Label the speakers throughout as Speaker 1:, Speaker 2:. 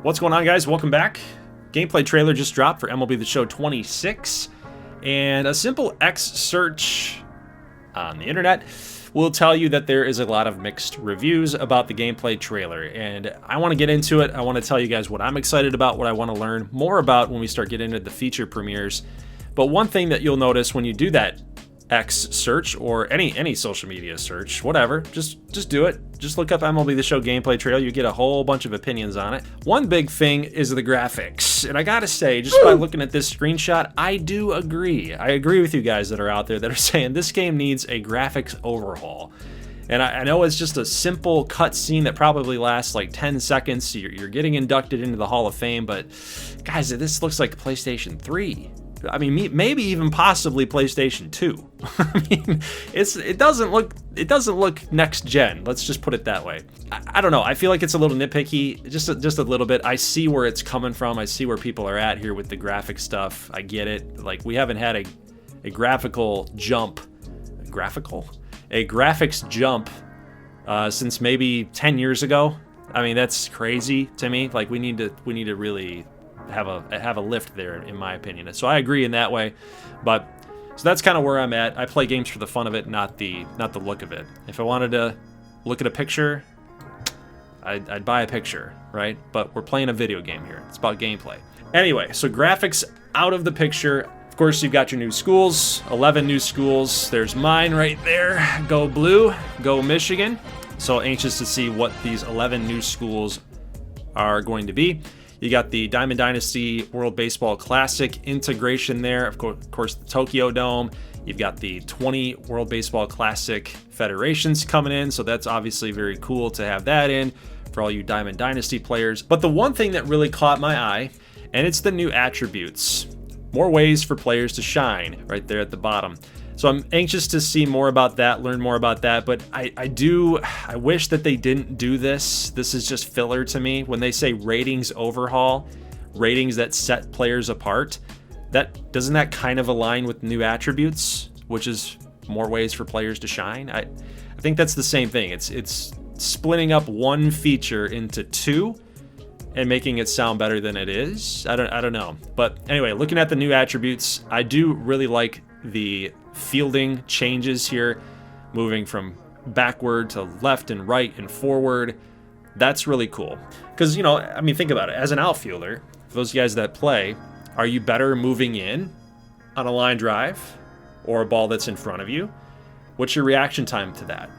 Speaker 1: What's going on, guys? Welcome back. Gameplay trailer just dropped for MLB The Show 26, and a simple X search on the internet will tell you that there is a lot of mixed reviews about the gameplay trailer, and I want to get into it. I want to tell you guys what I'm excited about, what I want to learn more about when we start getting into the feature premieres. But one thing that you'll notice when you do that X search, or any social media search, whatever, just do it. Just look up MLB The Show gameplay trailer. You get a whole bunch of opinions on it. One big thing is the graphics, and I gotta say, just by looking at this screenshot, I do agree. I agree with you guys that are out there that are saying this game needs a graphics overhaul. And I know it's just a simple cutscene that probably lasts like 10 seconds. You're getting inducted into the Hall of Fame, but guys, this looks like PlayStation 3. I mean, maybe even possibly PlayStation 2. I mean, it doesn't look next gen. Let's just put it that way. I don't know. I feel like it's a little nitpicky, just a little bit. I see where it's coming from. I see where people are at here with the graphic stuff. I get it. Like, we haven't had a graphical jump, a graphics jump since maybe 10 years ago. I mean, that's crazy to me. Like, we need to really have a lift there, in my opinion. So I agree in that way, but so that's kind of where I'm at. I play games for the fun of it, not the look of it. If I wanted to look at a picture, I'd buy a picture, right? But we're playing a video game here. It's about gameplay. Anyway, so graphics out of the picture. Of course, you've got your new schools, 11 new schools. There's mine right there. Go Blue, go Michigan. So anxious to see what these 11 new schools are going to be. You got the Diamond Dynasty World Baseball Classic integration there. Of course, the Tokyo Dome. You've got the 20 World Baseball Classic federations coming in, so that's obviously very cool to have that in for all you Diamond Dynasty players. But the one thing that really caught my eye, and it's the new attributes. More ways for players to shine right there at the bottom. So I'm anxious to see more about that, learn more about that, but I wish that they didn't do this. This is just filler to me. When they say ratings overhaul, ratings that set players apart, doesn't that kind of align with new attributes, which is more ways for players to shine? I think that's the same thing. It's splitting up one feature into two and making it sound better than it is. I don't know. But anyway, looking at the new attributes, I do really like the fielding changes here, moving from backward to left and right and forward. That's really cool. Because, I mean, think about it. As an outfielder, for those guys that play, are you better moving in on a line drive or a ball that's in front of you? What's your reaction time to that?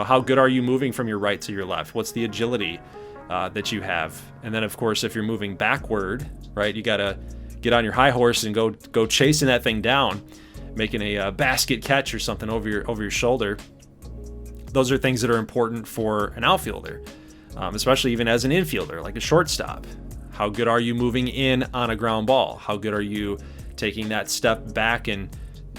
Speaker 1: How good are you moving from your right to your left? What's the agility that you have? And then, of course, if you're moving backward, right, you got to get on your high horse and go chasing that thing down, making a basket catch or something over your shoulder. Those are things that are important for an outfielder, especially even as an infielder, like a shortstop. How good are you moving in on a ground ball? How good are you taking that step back and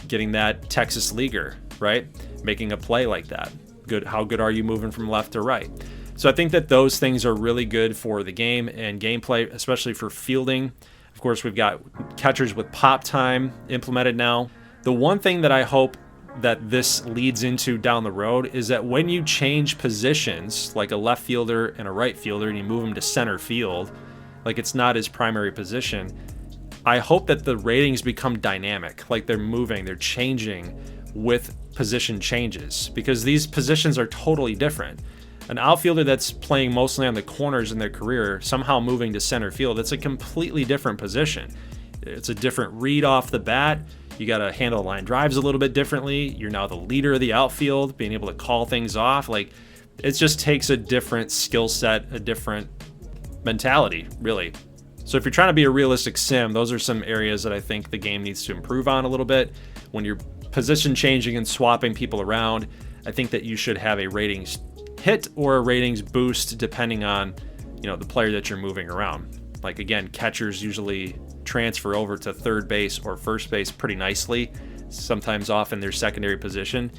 Speaker 1: getting that Texas leaguer, right? Making a play like that. Good. How good are you moving from left to right? So I think that those things are really good for the game and gameplay, especially for fielding. Of course, we've got catchers with pop time implemented now. The one thing that I hope that this leads into down the road is that when you change positions, like a left fielder and a right fielder, and you move them to center field, like it's not his primary position, I hope that the ratings become dynamic, like they're moving, they're changing with position changes, because these positions are totally different. An outfielder that's playing mostly on the corners in their career, somehow moving to center field, it's a completely different position. It's a different read off the bat. You got to handle line drives a little bit differently. You're now the leader of the outfield, being able to call things off. Like, it just takes a different skill set, a different mentality, really. So if you're trying to be a realistic sim, those are some areas that I think the game needs to improve on a little bit. When you're position changing and swapping people around, I think that you should have a ratings hit or a ratings boost depending on, the player that you're moving around. Like, again, catchers usually transfer over to third base or first base pretty nicely, sometimes off in their secondary position.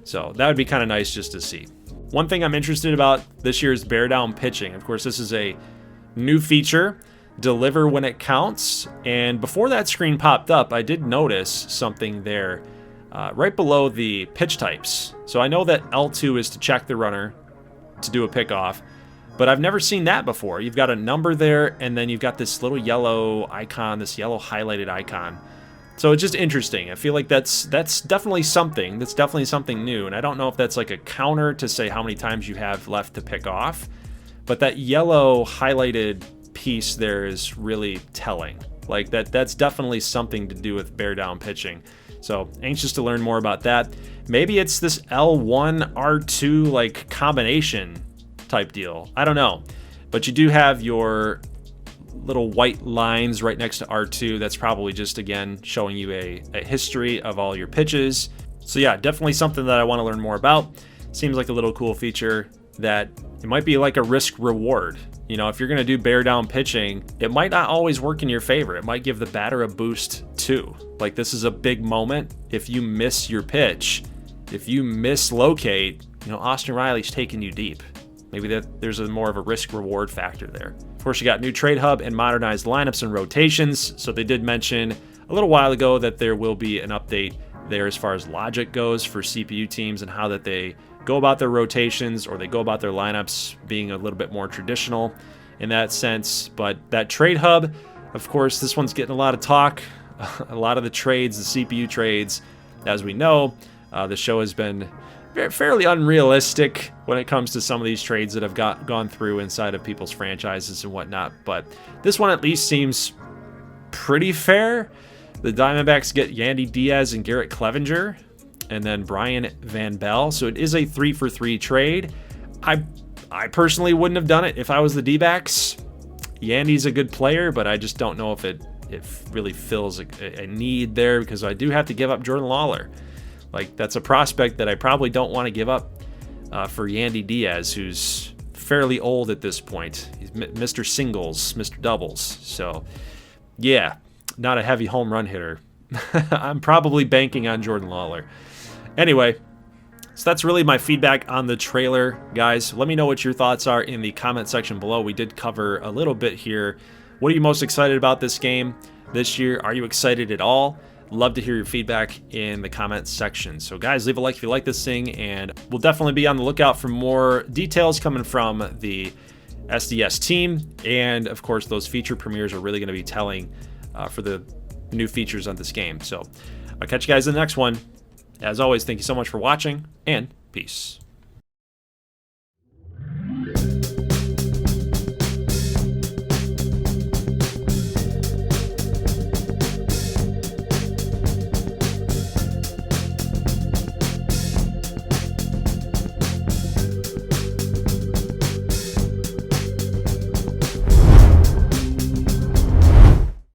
Speaker 1: So that would be kind of nice just to see. One thing I'm interested about this year is bear down pitching. Of course, this is a new feature, deliver when it counts. And before that screen popped up, I did notice something there right below the pitch types. So I know that L2 is to check the runner to do a pickoff. But I've never seen that before. You've got a number there, and then you've got this little yellow icon, this yellow highlighted icon. So it's just interesting. I feel like that's definitely something. That's definitely something new. And I don't know if that's like a counter to say how many times you have left to pick off. But that yellow highlighted piece there is really telling. Like that's definitely something to do with bear down pitching. So anxious to learn more about that. Maybe it's this L1 R2 like combination type deal. I don't know. But you do have your little white lines right next to R2. That's probably just, again, showing you a history of all your pitches. So yeah, definitely something that I want to learn more about. Seems like a little cool feature that it might be like a risk reward. You know, if you're going to do bear down pitching, it might not always work in your favor. It might give the batter a boost too. Like, this is a big moment. If you miss your pitch, if you mislocate, you know, Austin Riley's taking you deep. Maybe there's more of a risk reward factor there. Of course, you got new trade hub and modernized lineups and rotations. So they did mention a little while ago that there will be an update there as far as logic goes for CPU teams and how that they go about their rotations or they go about their lineups, being a little bit more traditional in that sense. But that trade hub, of course, this one's getting a lot of talk. A lot of the trades, the CPU trades, as we know, the show has been fairly unrealistic when it comes to some of these trades that have gone through inside of people's franchises and whatnot. But this one at least seems pretty fair. The Diamondbacks get Yandy Diaz and Garrett Clevenger, and then Brian Van Bell. So it is a 3-for-3 trade. I personally wouldn't have done it if I was the D-backs. Yandy's a good player, but I just don't know if it really fills a need there, because I do have to give up Jordan Lawler. Like, that's a prospect that I probably don't want to give up for Yandy Diaz, who's fairly old at this point. He's Mr. Singles, Mr. Doubles. So, yeah, not a heavy home run hitter. I'm probably banking on Jordan Lawler. Anyway, so that's really my feedback on the trailer, guys. Let me know what your thoughts are in the comment section below. We did cover a little bit here. What are you most excited about this game this year? Are you excited at all? Love to hear your feedback in the comments section. So guys, leave a like if you like this thing, and we'll definitely be on the lookout for more details coming from the SDS team. And of course, those feature premieres are really going to be telling for the new features on this game. So I'll catch you guys in the next one. As always, thank you so much for watching, and peace.